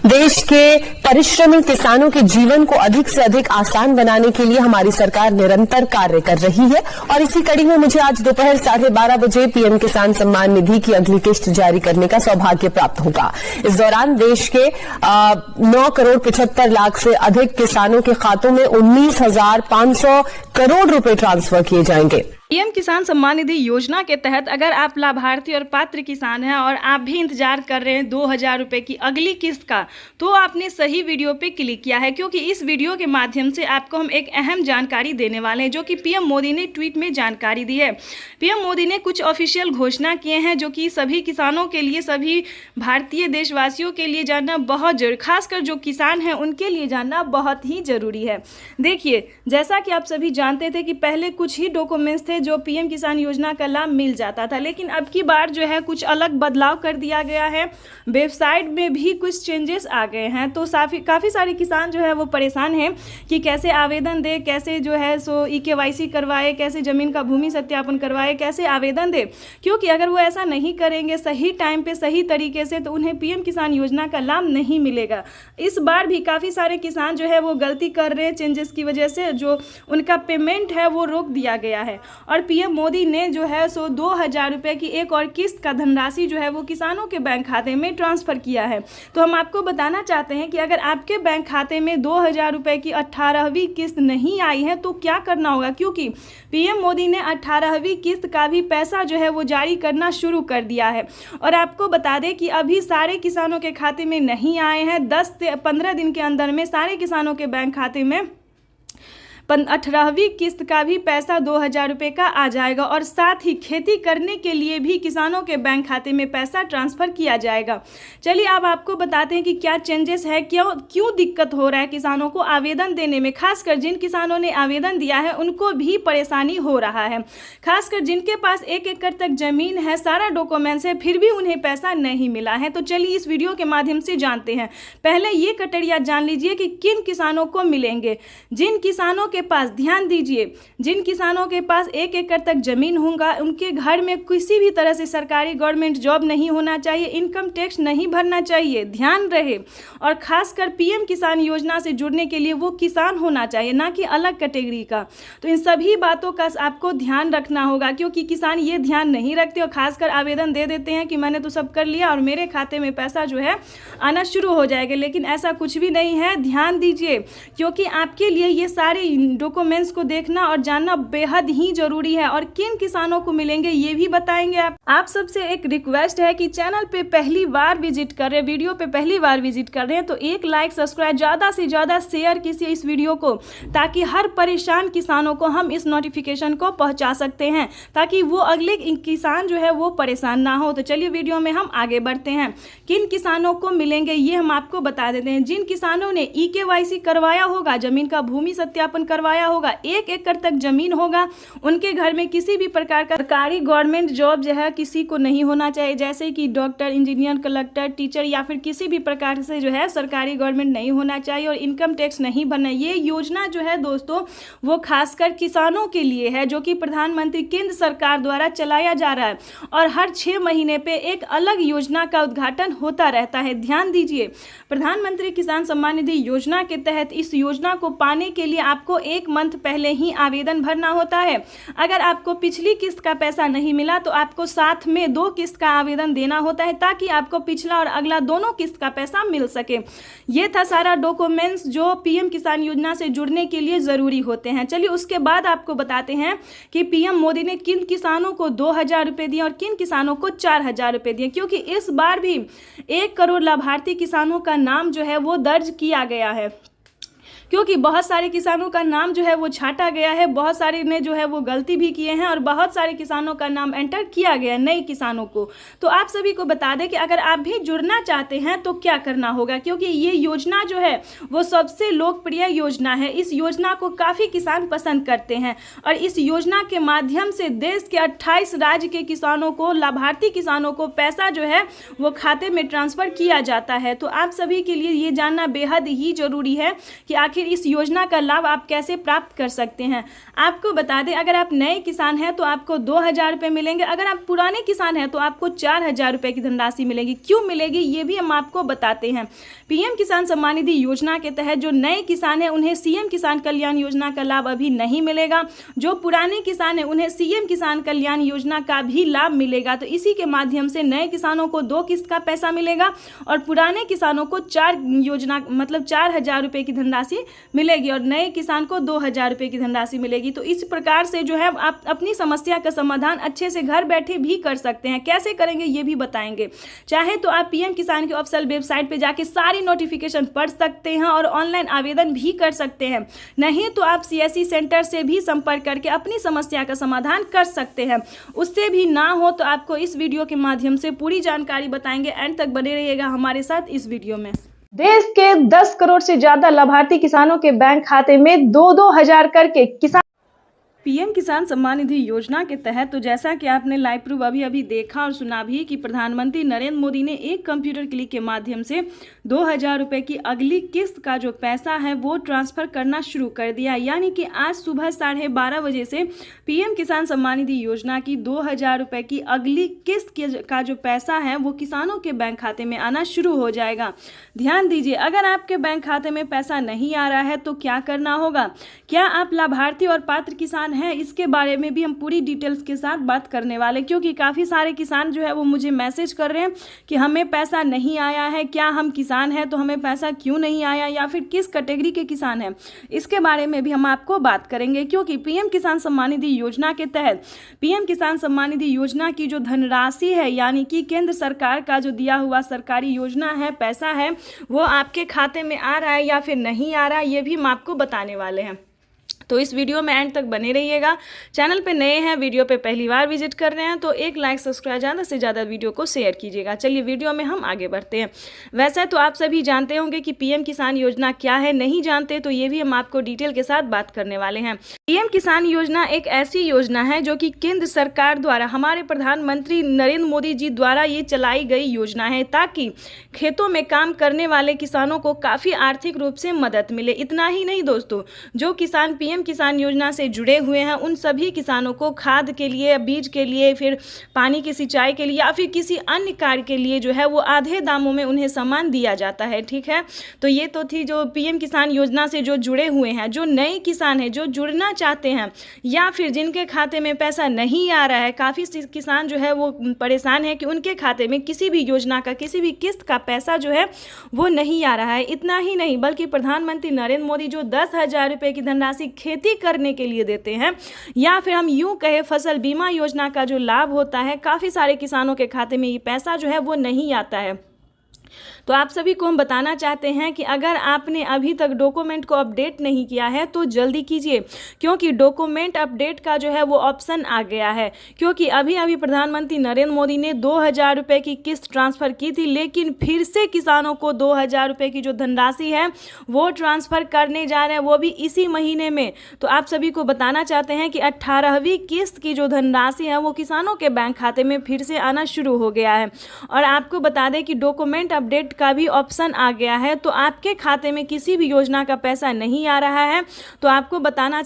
देश के परिश्रमी किसानों के जीवन को अधिक से अधिक आसान बनाने के लिए हमारी सरकार निरंतर कार्य कर रही है और इसी कड़ी में मुझे आज दोपहर 12:30 बजे पीएम किसान सम्मान निधि की अगली किस्त जारी करने का सौभाग्य प्राप्त होगा। इस दौरान देश के 9,75,00,000 से अधिक किसानों के खातों में 19,500 करोड़ रुपए ट्रांसफर किए जाएंगे। पीएम किसान सम्मान निधि योजना के तहत अगर आप लाभार्थी और पात्र किसान हैं और आप भी इंतजार कर रहे हैं 2,000 रुपए की अगली किस्त का, तो आपने सही वीडियो पे क्लिक किया है, क्योंकि इस वीडियो के माध्यम से आपको हम एक अहम जानकारी देने वाले हैं, जो कि पीएम मोदी ने ट्वीट में जानकारी दी है। पीएम मोदी ने कुछ ऑफिशियल घोषणा किए हैं जो कि सभी किसानों के लिए, सभी भारतीय देशवासियों के लिए जानना बहुत जरूरी, खासकर जो किसान हैं उनके लिए जानना बहुत ही जरूरी है। देखिए, जैसा कि आप सभी जानते थे कि पहले कुछ ही डॉक्यूमेंट्स थे जो पीएम किसान योजना का लाभ मिल जाता था, लेकिन अब की बार जो है कुछ अलग बदलाव कर दिया गया है। वेबसाइट में भी कुछ चेंजेस आ गए हैं, तो काफ़ी सारे किसान जो है वो परेशान हैं कि कैसे आवेदन दे, कैसे जो है सो EKYC करवाए, कैसे ज़मीन का भूमि सत्यापन करवाए, कैसे आवेदन दे, क्योंकि अगर वो ऐसा नहीं करेंगे सही टाइम पे सही तरीके से तो उन्हें पीएम किसान योजना का लाभ नहीं मिलेगा। इस बार भी काफ़ी सारे किसान जो है वो गलती कर रहे हैं, चेंजेस की वजह से जो उनका पेमेंट है वो रोक दिया गया है और पीएम मोदी ने जो है सो 2,000 रुपये की एक और किस्त का धनराशि जो है वो किसानों के बैंक खाते में ट्रांसफ़र किया है। तो हम आपको बताना चाहते हैं कि अगर आपके बैंक खाते में 2,000 रुपये की 18वीं किस्त नहीं आई है तो क्या करना होगा, क्योंकि पीएम मोदी ने 18वीं किस्त का भी पैसा जो है वो जारी करना शुरू कर दिया है। और आपको बता दें कि अभी सारे किसानों के खाते में नहीं आए हैं। 10 से 15 दिन के अंदर में सारे किसानों के बैंक खाते में 18वीं किस्त का भी पैसा 2,000 रुपये का आ जाएगा और साथ ही खेती करने के लिए भी किसानों के बैंक खाते में पैसा ट्रांसफ़र किया जाएगा। चलिए अब आपको बताते हैं कि क्या चेंजेस है, क्यों दिक्कत हो रहा है किसानों को आवेदन देने में। खासकर जिन किसानों ने आवेदन दिया है उनको भी परेशानी हो रहा है, खासकर जिनके पास 1 एकड़ तक ज़मीन है, सारा डॉक्यूमेंट्स है, फिर भी उन्हें पैसा नहीं मिला है। तो चलिए इस वीडियो के माध्यम से जानते हैं। पहले ये कटरिया जान लीजिए कि किन किसानों को मिलेंगे। जिन किसानों के पास, ध्यान दीजिए, जिन किसानों के पास 1 एकड़ तक जमीन होगा, उनके घर में किसी भी तरह से सरकारी गवर्नमेंट जॉब नहीं होना चाहिए, इनकम टैक्स नहीं भरना चाहिए, ध्यान रहे। और खासकर पीएम किसान योजना से जुड़ने के लिए वो किसान होना चाहिए, ना कि अलग कैटेगरी का। तो इन सभी बातों का आपको ध्यान रखना होगा, क्योंकि किसान ये ध्यान नहीं रखते और खासकर आवेदन दे देते हैं कि मैंने तो सब कर लिया और मेरे खाते में पैसा जो है आना शुरू हो जाएगा, लेकिन ऐसा कुछ भी नहीं है। ध्यान दीजिए, क्योंकि आपके लिए ये सारे डॉक्यूमेंट्स को देखना और जानना बेहद ही जरूरी है। और किन किसानों को मिलेंगे ये भी बताएंगे। आप सबसे एक रिक्वेस्ट है कि चैनल पे पहली बार विजिट कर रहे हैं, वीडियो पे पहली बार विजिट कर रहे हैं, तो एक लाइक, सब्सक्राइब, ज़्यादा से ज़्यादा शेयर कीजिए इस वीडियो को, ताकि हर परेशान किसानों को हम इस नोटिफिकेशन को पहुँचा सकते हैं, ताकि वो अगले किसान जो है वो परेशान ना हो। तो चलिए वीडियो में हम आगे बढ़ते हैं। किन किसानों को मिलेंगे ये हम आपको बता देते हैं। जिन किसानों ने EKYC करवाया होगा, जमीन का भूमि सत्यापन करवाया होगा, 1 एकड़ तक जमीन होगा, उनके घर में किसी भी प्रकार का सरकारी गवर्नमेंट जॉब जो है किसी को नहीं होना चाहिए, जैसे कि डॉक्टर, इंजीनियर, कलेक्टर, टीचर या फिर किसी भी प्रकार से जो है सरकारी गवर्नमेंट नहीं होना चाहिए और इनकम टैक्स नहीं भरना। ये योजना जो है दोस्तों वो खासकर किसानों के लिए है, जो कि प्रधानमंत्री केंद्र सरकार द्वारा चलाया जा रहा है और हर 6 महीने पे एक अलग योजना का उद्घाटन होता रहता है। ध्यान दीजिए, प्रधानमंत्री किसान सम्मान निधि योजना के तहत इस योजना को पाने के लिए आपको 1 मंथ पहले ही आवेदन भरना होता है। अगर आपको पिछली किस्त का पैसा नहीं मिला तो आपको साथ में 2 किस्त का आवेदन देना होता है, ताकि आपको पिछला और अगला दोनों किस्त का पैसा मिल सके। ये था सारा डॉक्यूमेंट्स जो पीएम किसान योजना से जुड़ने के लिए ज़रूरी होते हैं। चलिए उसके बाद आपको बताते हैं कि पीएम मोदी ने किन किसानों को 2,000 रुपये दिए और किन किसानों को 4,000 रुपये दिए, क्योंकि इस बार भी 1 करोड़ लाभार्थी किसानों का नाम जो है वो दर्ज किया गया है। क्योंकि बहुत सारे किसानों का नाम जो है वो छाटा गया है, बहुत सारे ने जो है वो गलती भी किए हैं और बहुत सारे किसानों का नाम एंटर किया गया नए किसानों को। तो आप सभी को बता दें कि अगर आप भी जुड़ना चाहते हैं तो क्या करना होगा, क्योंकि ये योजना जो है वो सबसे लोकप्रिय योजना है। इस योजना को काफ़ी किसान पसंद करते हैं और इस योजना के माध्यम से देश के 28 राज्य के किसानों को, लाभार्थी किसानों को पैसा जो है वो खाते में ट्रांसफ़र किया जाता है। तो आप सभी के लिए ये जानना बेहद ही ज़रूरी है कि आखिर इस योजना का लाभ आप कैसे प्राप्त कर सकते हैं। आपको बता दें, अगर आप नए किसान हैं तो आपको 2,000 रुपये मिलेंगे, अगर आप पुराने किसान हैं तो आपको 4,000 रुपये की धनराशि मिलेगी। क्यों मिलेगी ये भी हम आपको बताते हैं। पीएम किसान सम्मान निधि योजना के तहत जो नए किसान हैं उन्हें सीएम किसान कल्याण योजना का लाभ अभी नहीं मिलेगा। जो पुराने किसान हैं उन्हें सीएम किसान कल्याण योजना का भी लाभ मिलेगा। तो इसी के माध्यम से नए किसानों को 2 किस्त का पैसा मिलेगा और पुराने किसानों को 4,000 रुपये की धनराशि मिलेगी और नए किसान को 2,000 रुपये की धनराशि मिलेगी। तो इस प्रकार से जो है आप अपनी समस्या का समाधान अच्छे से घर बैठे भी कर सकते हैं। कैसे करेंगे ये भी बताएंगे। चाहे तो आप पीएम किसान की ऑफिशियल वेबसाइट पे जाके सारी नोटिफिकेशन पढ़ सकते हैं और ऑनलाइन आवेदन भी कर सकते हैं। नहीं तो आप सीएससी सेंटर से भी संपर्क करके अपनी समस्या का समाधान कर सकते हैं। उससे भी ना हो तो आपको इस वीडियो के माध्यम से पूरी जानकारी बताएंगे। एंड तक बने रहिएगा हमारे साथ इस वीडियो में। देश के 10 करोड़ से ज्यादा लाभार्थी किसानों के बैंक खाते में 2-2 हजार करके किसान पीएम किसान सम्मान निधि योजना के तहत तो जैसा कि आपने लाइव प्रूफ अभी देखा और सुना भी कि प्रधानमंत्री नरेंद्र मोदी ने एक कंप्यूटर क्लिक के माध्यम से 2,000 रुपये की अगली किस्त का जो पैसा है वो ट्रांसफर करना शुरू कर दिया। यानी कि आज सुबह 12:30 बजे से पीएम किसान सम्मान निधि योजना की 2,000 रुपये की अगली किस्त का जो पैसा है वो किसानों के बैंक खाते में आना शुरू हो जाएगा। ध्यान दीजिए, अगर आपके बैंक खाते में पैसा नहीं आ रहा है तो क्या करना होगा, क्या आप लाभार्थी और पात्र किसान है, इसके बारे में भी हम पूरी डिटेल्स के साथ बात करने वाले। क्योंकि काफ़ी सारे किसान जो है वो मुझे मैसेज कर रहे हैं कि हमें पैसा नहीं आया है, क्या हम किसान हैं तो हमें पैसा क्यों नहीं आया, या फिर किस कैटेगरी के किसान हैं, इसके बारे में भी हम आपको बात करेंगे। क्योंकि पीएम किसान सम्मान निधि योजना के तहत पीएम किसान सम्मान निधि योजना की जो धनराशि है, यानी कि केंद्र सरकार का जो दिया हुआ सरकारी योजना है, पैसा है, वो आपके खाते में आ रहा है या फिर नहीं आ रहा है, ये भी हम आपको बताने वाले हैं। तो इस वीडियो में एंड तक बने रहिएगा। चैनल पे नए हैं, वीडियो पे पहली बार विजिट कर रहे हैं तो एक लाइक सब्सक्राइब, ज़्यादा से ज़्यादा वीडियो को शेयर कीजिएगा। चलिए वीडियो में हम आगे बढ़ते हैं। वैसे तो आप सभी जानते होंगे कि पीएम किसान योजना क्या है, नहीं जानते तो ये भी हम आपको डिटेल के साथ बात करने वाले हैं। पीएम किसान योजना एक ऐसी योजना है जो कि केंद्र सरकार द्वारा, हमारे प्रधानमंत्री नरेंद्र मोदी जी द्वारा ये चलाई गई योजना है, ताकि खेतों में काम करने वाले किसानों को काफ़ी आर्थिक रूप से मदद मिले। इतना ही नहीं दोस्तों, जो किसान पीएम किसान योजना से जुड़े हुए हैं उन सभी किसानों को खाद के लिए, बीज के लिए, फिर पानी की सिंचाई के लिए या फिर किसी अन्य कार्य के लिए जो है वो आधे दामों में उन्हें सामान दिया जाता है। ठीक है, तो ये तो थी जो पीएम किसान योजना से जो जुड़े हुए हैं। जो नए किसान हैं, जो जुड़ना चाहते हैं या फिर जिनके खाते में पैसा नहीं आ रहा है, काफ़ी किसान जो है वो परेशान है कि उनके खाते में किसी भी योजना का, किसी भी किस्त का पैसा जो है वो नहीं आ रहा है। इतना ही नहीं बल्कि प्रधानमंत्री नरेंद्र मोदी जो 10,000 रुपये की धनराशि खेती करने के लिए देते हैं, या फिर हम यूं कहें फसल बीमा योजना का जो लाभ होता है, काफ़ी सारे किसानों के खाते में ये पैसा जो है वो नहीं आता है। तो आप सभी को हम बताना चाहते हैं कि अगर आपने अभी तक डॉक्यूमेंट को अपडेट नहीं किया है तो जल्दी कीजिए, क्योंकि डॉक्यूमेंट अपडेट का जो है वो ऑप्शन आ गया है। क्योंकि अभी प्रधानमंत्री नरेंद्र मोदी ने 2,000 रुपये की किस्त ट्रांसफ़र की थी, लेकिन फिर से किसानों को 2,000 रुपये की जो धनराशि है वो ट्रांसफ़र करने जा रहे हैं, वो भी इसी महीने में। तो आप सभी को बताना चाहते हैं कि 18वीं किस्त की जो धनराशि है वो किसानों के बैंक खाते में फिर से आना शुरू हो गया है। और आपको बता दें कि डॉक्यूमेंट अपडेट का भी ऑप्शन आ गया है। तो आपके खाते में किसी भी योजना का पैसा नहीं आ रहा है तो आपको बताना